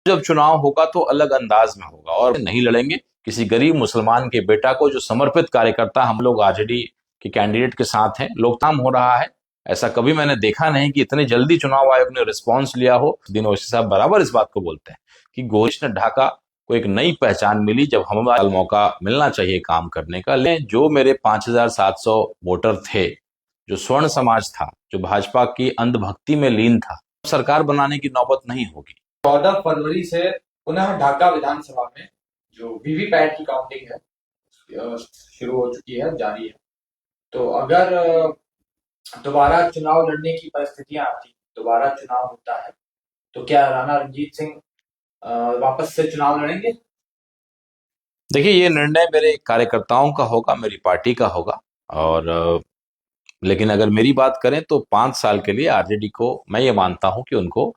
जब चुनाव होगा तो अलग अंदाज में होगा और नहीं लड़ेंगे किसी गरीब मुसलमान के बेटा को जो समर्पित कार्यकर्ता हम लोग आरजेडी के कैंडिडेट के साथ हैं। लोकताम हो रहा है, ऐसा कभी मैंने देखा नहीं कि इतने जल्दी चुनाव आयोग ने रिस्पांस लिया हो। दिन ओवैसी साहब बराबर इस बात को बोलते हैं कि गोरिश ने ढाका को एक नई पहचान मिली जब हमें मौका मिलना चाहिए काम करने का। लेकिन जो मेरे 5,700 वोटर थे, जो स्वर्ण समाज था, जो भाजपा की अंधभक्ति में लीन था, सरकार बनाने की नौबत नहीं होगी। 14 फरवरी से पुनः ढाका विधानसभा में जो वीवीपैट की काउंटिंग है शुरू हो चुकी है, जारी है। तो अगर दोबारा चुनाव लड़ने की परिस्थितियां आती, दोबारा चुनाव होता है, तो क्या राणा रणजीत सिंह वापस से चुनाव लड़ेंगे? देखिए, ये निर्णय मेरे कार्यकर्ताओं का होगा, मेरी पार्टी का होगा। और लेकिन अगर मेरी बात करें तो 5 साल के लिए आरजेडी को मैं ये मानता हूं कि उनको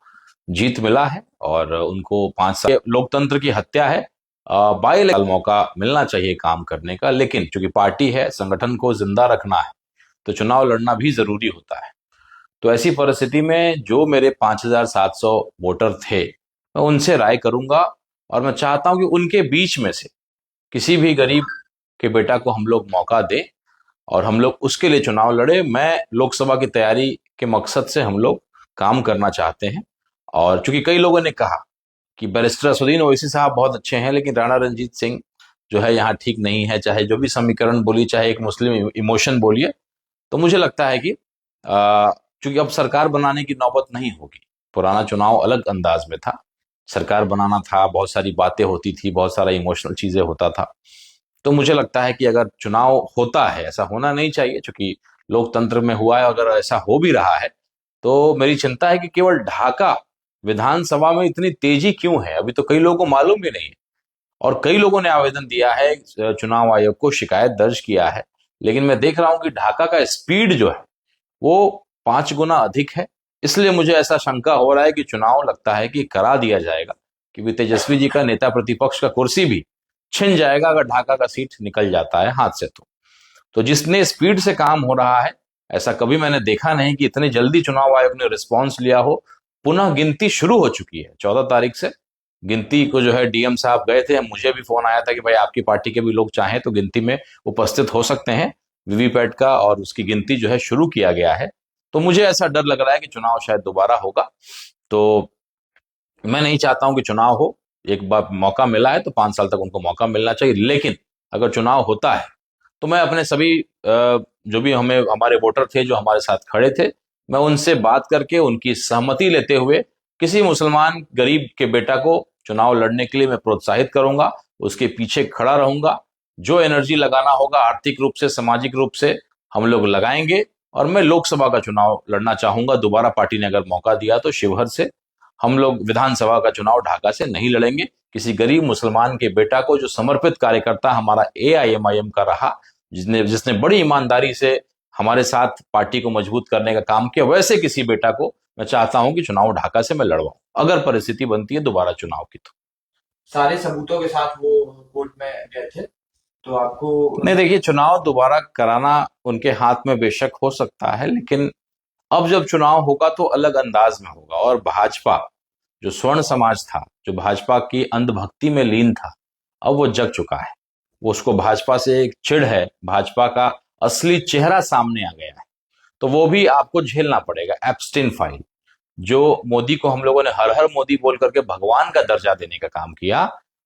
जीत मिला है और उनको 5 साल लोकतंत्र की हत्या है। बाई इलेक्शन मौका मिलना चाहिए काम करने का, लेकिन चूंकि पार्टी है, संगठन को जिंदा रखना है, तो चुनाव लड़ना भी जरूरी होता है। तो ऐसी परिस्थिति में जो मेरे 5,700 वोटर थे, मैं उनसे राय करूंगा और मैं चाहता हूं कि उनके बीच में से किसी भी गरीब के बेटा को हम लोग मौका दें और हम लोग उसके लिए चुनाव लड़े। मैं लोकसभा की तैयारी के मकसद से हम लोग काम करना चाहते हैं। और चूंकि कई लोगों ने कहा कि बैरिस्टर असदुद्दीन ओवैसी साहब बहुत अच्छे हैं, लेकिन राणा रणजीत सिंह जो है यहाँ ठीक नहीं है, चाहे जो भी समीकरण बोलिए, चाहे एक मुस्लिम इमोशन बोलिए, तो मुझे लगता है कि चूंकि अब सरकार बनाने की नौबत नहीं होगी। पुराना चुनाव अलग अंदाज में था, सरकार बनाना था, बहुत सारी बातें होती थी, बहुत सारा इमोशनल चीजें होता था। तो मुझे लगता है कि अगर चुनाव होता है, ऐसा होना नहीं चाहिए चूंकि लोकतंत्र में हुआ है, अगर ऐसा हो भी रहा है तो मेरी चिंता है कि केवल ढाका विधानसभा में इतनी तेजी क्यों है, अभी तो कई लोगों को मालूम भी नहीं है। और कई लोगों ने आवेदन दिया है, चुनाव आयोग को शिकायत दर्ज किया है, लेकिन मैं देख रहा हूं कि ढाका का स्पीड जो है वो 5 गुना अधिक है। इसलिए मुझे ऐसा शंका हो रहा है कि चुनाव लगता है कि करा दिया जाएगा, कि तेजस्वी जी का नेता प्रतिपक्ष का कुर्सी भी छिन जाएगा अगर ढाका का सीट निकल जाता है हाथ से। तो जिसने स्पीड से काम हो रहा है, ऐसा कभी मैंने देखा नहीं कि इतनी जल्दी चुनाव आयोग ने रिस्पांस लिया हो। पुनः गिनती शुरू हो चुकी है 14 तारीख से। गिनती को जो है डीएम साहब गए थे, मुझे भी फोन आया था कि भाई आपकी पार्टी के भी लोग चाहें तो गिनती में उपस्थित हो सकते हैं वीवीपैट का, और उसकी गिनती जो है शुरू किया गया है। तो मुझे ऐसा डर लग रहा है कि चुनाव शायद दोबारा होगा। तो मैं नहीं चाहता हूं कि चुनाव हो, एक बार मौका मिला है तो 5 साल तक उनको मौका मिलना चाहिए। लेकिन अगर चुनाव होता है तो मैं अपने सभी जो भी हमारे वोटर थे जो हमारे साथ खड़े थे, मैं उनसे बात करके उनकी सहमति लेते हुए किसी मुसलमान गरीब के बेटा को चुनाव लड़ने के लिए मैं प्रोत्साहित करूंगा, उसके पीछे खड़ा रहूंगा। जो एनर्जी लगाना होगा आर्थिक रूप से, सामाजिक रूप से, हम लोग लगाएंगे। और मैं लोकसभा का चुनाव लड़ना चाहूंगा। दोबारा पार्टी ने अगर मौका दिया तो शिवहर से हम लोग विधानसभा का चुनाव ढाका से नहीं लड़ेंगे। किसी गरीब मुसलमान के बेटा को जो समर्पित कार्यकर्ता हमारा एआईएमआईएम का रहा, जिसने जिसने बड़ी ईमानदारी से हमारे साथ पार्टी को मजबूत करने का काम किया, वैसे किसी बेटा को मैं चाहता हूं कि चुनाव ढाका से मैं लड़वाऊं, अगर परिस्थिति बनती है दोबारा चुनाव की। तो सारे सबूतों के साथ वो कोर्ट में गए थे, तो आपको नहीं, देखिए, चुनाव दोबारा कराना उनके हाथ में बेशक हो सकता है, लेकिन अब जब चुनाव होगा तो अलग अंदाज में होगा। और भाजपा, जो स्वर्ण समाज था, जो भाजपा की अंधभक्ति में लीन था, अब वो जग चुका है। वो उसको भाजपा से एक चिढ़ है, भाजपा का असली चेहरा सामने आ गया है। तो वो भी आपको झेलना पड़ेगा। एप्स्टीन फाइल, जो मोदी को हम लोगों ने हर हर मोदी बोल करके भगवान का दर्जा देने का काम किया,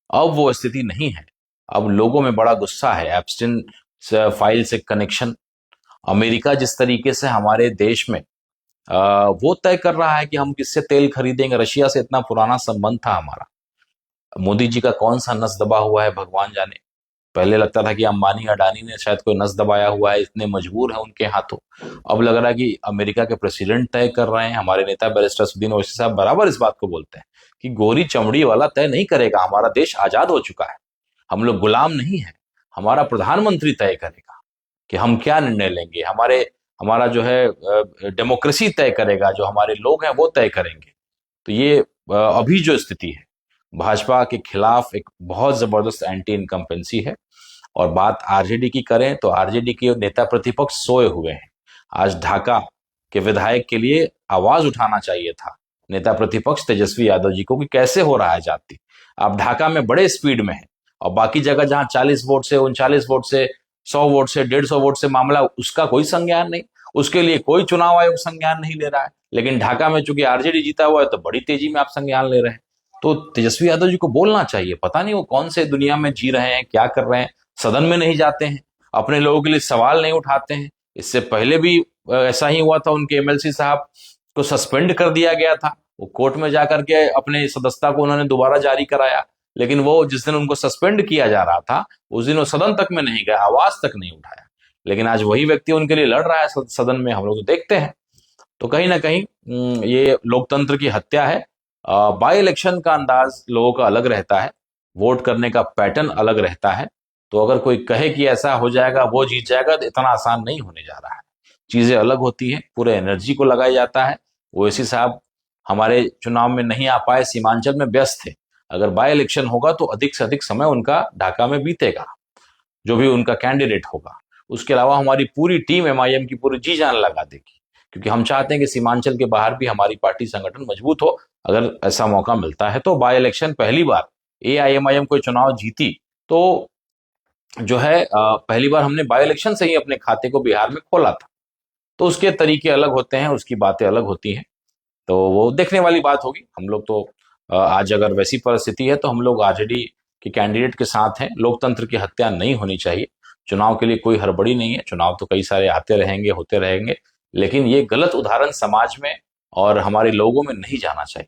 अब वो स्थिति नहीं है। अब लोगों में बड़ा गुस्सा है। एप्स्टीन फाइल से कनेक्शन अमेरिका जिस तरीके से हमारे देश में वो तय कर रहा है कि हम किससे तेल खरीदेंगे। रशिया से इतना पुराना संबंध था हमारा। मोदी जी का कौन सा नस दबा हुआ है भगवान जाने। पहले लगता था कि अंबानी अडानी ने शायद कोई नस दबाया हुआ है, इतने मजबूर है उनके हाथों। अब लग रहा है कि अमेरिका के प्रेसिडेंट तय कर रहे हैं। हमारे नेता बैरिस्टर असदुद्दीन ओवैसी साहब बराबर इस बात को बोलते हैं कि गोरी चमड़ी वाला तय नहीं करेगा। हमारा देश आजाद हो चुका है, हम लोग गुलाम नहीं है। हमारा प्रधानमंत्री तय करेगा कि हम क्या निर्णय लेंगे। हमारा जो है डेमोक्रेसी तय करेगा, जो हमारे लोग हैं वो तय करेंगे। तो ये अभी जो स्थिति है, भाजपा के खिलाफ एक बहुत जबरदस्त एंटी इनकम्पेंसी है। और बात आरजेडी की करें तो आरजेडी के नेता प्रतिपक्ष सोए हुए हैं। आज ढाका के विधायक के लिए आवाज उठाना चाहिए था, नेता प्रतिपक्ष तेजस्वी यादव जी को कि कैसे हो रहा है जाति। आप ढाका में बड़े स्पीड में है और बाकी जगह जहां 40 वोट से, 39 वोट से, 100 वोट से, 150 वोट से मामला, उसका कोई संज्ञान नहीं, उसके लिए कोई चुनाव आयोग संज्ञान नहीं ले रहा है। लेकिन ढाका में चूंकि आरजेडी जीता हुआ है तो बड़ी तेजी में आप संज्ञान ले रहे हैं। तो तेजस्वी यादव जी को बोलना चाहिए, पता नहीं वो कौन से दुनिया में जी रहे हैं, क्या कर रहे हैं। सदन में नहीं जाते हैं, अपने लोगों के लिए सवाल नहीं उठाते हैं। इससे पहले भी ऐसा ही हुआ था, उनके एमएलसी साहब को सस्पेंड कर दिया गया था। वो कोर्ट में जाकर के अपने सदस्यता को उन्होंने दोबारा जारी कराया, लेकिन वो जिस दिन उनको सस्पेंड किया जा रहा था उस दिन वो सदन तक में नहीं गया, आवाज तक नहीं उठाया। लेकिन आज वही व्यक्ति उनके लिए लड़ रहा है सदन में, हम लोग तो देखते हैं। तो कहीं ना कहीं ये लोकतंत्र की हत्या है। बाई इलेक्शन का अंदाज लोगों का अलग रहता है, वोट करने का पैटर्न अलग रहता है। तो अगर कोई कहे कि ऐसा हो जाएगा, वो जीत जाएगा, तो इतना आसान नहीं होने जा रहा है। चीजें अलग होती हैं, पूरे एनर्जी को लगाया जाता है। ओवैसी साहब हमारे चुनाव में नहीं आ पाए, सीमांचल में व्यस्त थे। अगर बाय इलेक्शन होगा तो अधिक से अधिक समय उनका ढाका में बीतेगा, जो भी उनका कैंडिडेट होगा। उसके अलावा हमारी पूरी टीम एमआईएम की पूरी जी जान लगा देगी, क्योंकि हम चाहते हैं कि सीमांचल के बाहर भी हमारी पार्टी संगठन मजबूत हो। अगर ऐसा मौका मिलता है तो बाय इलेक्शन पहली बार एआईएमआईएम कोई चुनाव जीती तो जो है पहली बार हमने बाय इलेक्शन से ही अपने खाते को बिहार में खोला था। तो उसके तरीके अलग होते हैं, उसकी बातें अलग होती हैं। तो वो देखने वाली बात होगी। हम लोग तो आज अगर वैसी परिस्थिति है तो हम लोग आरजेडी के कैंडिडेट के साथ हैं। लोकतंत्र की हत्या नहीं होनी चाहिए। चुनाव के लिए कोई हड़बड़ी नहीं है, चुनाव तो कई सारे आते रहेंगे, होते रहेंगे, लेकिन ये गलत उदाहरण समाज में और हमारे लोगों में नहीं जाना चाहिए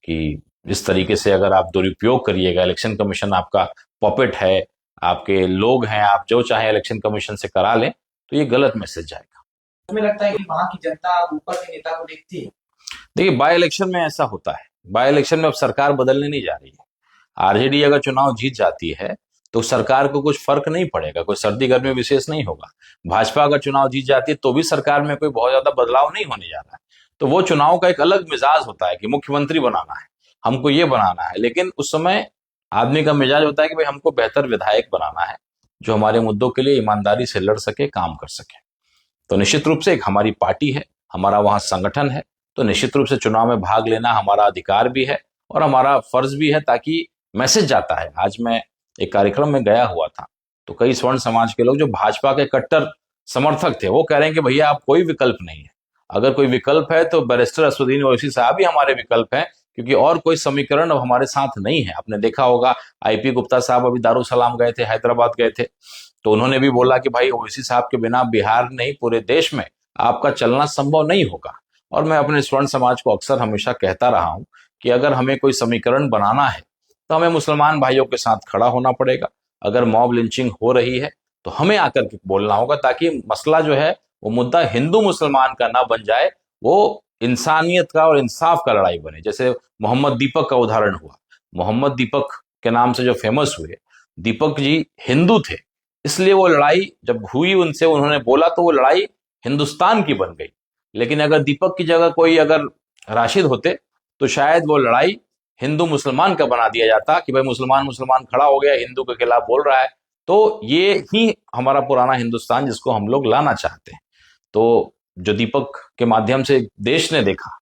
कि इस तरीके से अगर आप दुरुपयोग करिएगा। इलेक्शन कमीशन आपका पॉपेट है, आपके लोग हैं, आप जो चाहे इलेक्शन कमीशन से करा लें, तो ये गलत मैसेज जाएगा। तुम्हें लगता है कि वहां की जनता ऊपर के नेता को देखती है? देखिए, बाय इलेक्शन में ऐसा होता है। बाय इलेक्शन में अब सरकार बदलने नहीं जा रही है। आरजेडी अगर चुनाव जीत जाती है तो सरकार को कुछ फर्क नहीं पड़ेगा, कोई सर्दी गर्मी विशेष नहीं होगा। भाजपा अगर चुनाव जीत जाती है तो भी सरकार में कोई बहुत ज्यादा बदलाव नहीं होने जा रहा है। तो वो चुनाव का एक अलग मिजाज होता है कि मुख्यमंत्री बनाना है, हमको ये बनाना है। लेकिन उस समय आदमी का मिजाज होता है कि भाई हमको बेहतर विधायक बनाना है, जो हमारे मुद्दों के लिए ईमानदारी से लड़ सके, काम कर सके। तो निश्चित रूप से एक हमारी पार्टी है, हमारा वहां संगठन है, तो निश्चित रूप से चुनाव में भाग लेना हमारा अधिकार भी है और हमारा फर्ज भी है, ताकि मैसेज जाता है। आज मैं एक कार्यक्रम में गया हुआ था तो कई स्वर्ण समाज के लोग जो भाजपा के कट्टर समर्थक थे वो कह रहे हैं कि भैया आप कोई विकल्प नहीं है, अगर कोई विकल्प है तो बैरिस्टर असदुद्दीन ओवैसी साहब ही हमारे विकल्प हैं, क्योंकि और कोई समीकरण अब हमारे साथ नहीं है। आपने देखा होगा आईपी गुप्ता साहब अभी दारुसलाम गए थे, हैदराबाद गए थे, तो उन्होंने भी बोला कि भाई ओवैसी साहब के बिना बिहार नहीं पूरे देश में आपका चलना संभव नहीं होगा। और मैं अपने स्वर्ण समाज को अक्सर हमेशा कहता रहा हूं कि अगर हमें कोई समीकरण बनाना है तो हमें मुसलमान भाइयों के साथ खड़ा होना पड़ेगा। अगर मॉब लिंचिंग हो रही है तो हमें आकर के बोलना होगा, ताकि मसला जो है वो मुद्दा हिंदू मुसलमान का ना बन जाए, वो इंसानियत का और इंसाफ का लड़ाई बने। जैसे मोहम्मद दीपक का उदाहरण हुआ, मोहम्मद दीपक के नाम से जो फेमस हुए, दीपक जी हिंदू थे, इसलिए वो लड़ाई जब हुई उनसे, उन्होंने बोला तो वो लड़ाई हिंदुस्तान की बन गई। लेकिन अगर दीपक की जगह कोई अगर राशिद होते तो शायद वो लड़ाई हिंदू मुसलमान का बना दिया जाता कि भाई मुसलमान मुसलमान खड़ा हो गया, हिंदू के खिलाफ बोल रहा है। तो ये ही हमारा पुराना हिंदुस्तान जिसको हम लोग लाना चाहते हैं। तो जो दीपक के माध्यम से देश ने देखा,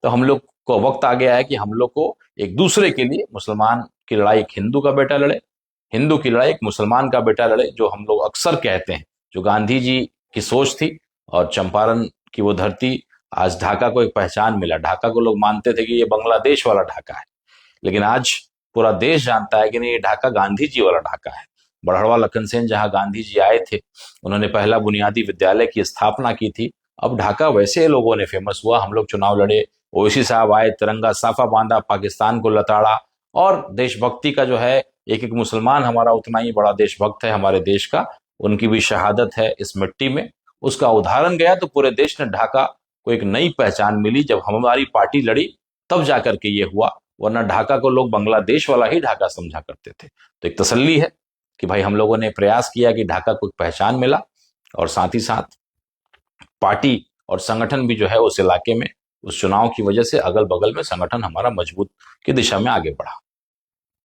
तो हम लोग को वक्त आ गया है कि हम लोग को एक दूसरे के लिए, मुसलमान की लड़ाई एक हिंदू का बेटा लड़े, हिंदू की लड़ाई एक मुसलमान का बेटा लड़े, जो हम लोग अक्सर कहते हैं, जो गांधी जी की सोच थी। और चंपारण की वो धरती, आज ढाका को एक पहचान मिला। ढाका को लोग मानते थे कि ये बांग्लादेश वाला ढाका है, लेकिन आज पूरा देश जानता है कि नहीं, ये ढाका गांधी जी वाला ढाका है। बड़हड़वा लखन सेन जहां गांधी जी आए थे, उन्होंने पहला बुनियादी विद्यालय की स्थापना की थी। अब ढाका वैसे लोगों ने फेमस हुआ। हम लोग चुनाव लड़े, ओवैसी साहब आए, तिरंगा साफा बांधा, पाकिस्तान को लताड़ा, और देशभक्ति का जो है, एक एक मुसलमान हमारा उतना ही बड़ा देशभक्त है हमारे देश का, उनकी भी शहादत है इस मिट्टी में, उसका उदाहरण गया। तो पूरे देश ने ढाका को एक नई पहचान मिली। जब हमारी पार्टी लड़ी तब जाकर के ये हुआ, वरना ढाका को लोग बांग्लादेश वाला ही ढाका समझा करते थे। तो एक तसल्ली है कि भाई हम लोगों ने प्रयास किया कि ढाका को एक पहचान मिला, और साथ ही साथ पार्टी और संगठन भी जो है उस इलाके में, उस चुनाव की वजह से अगल बगल में संगठन हमारा मजबूत की दिशा में आगे बढ़ा।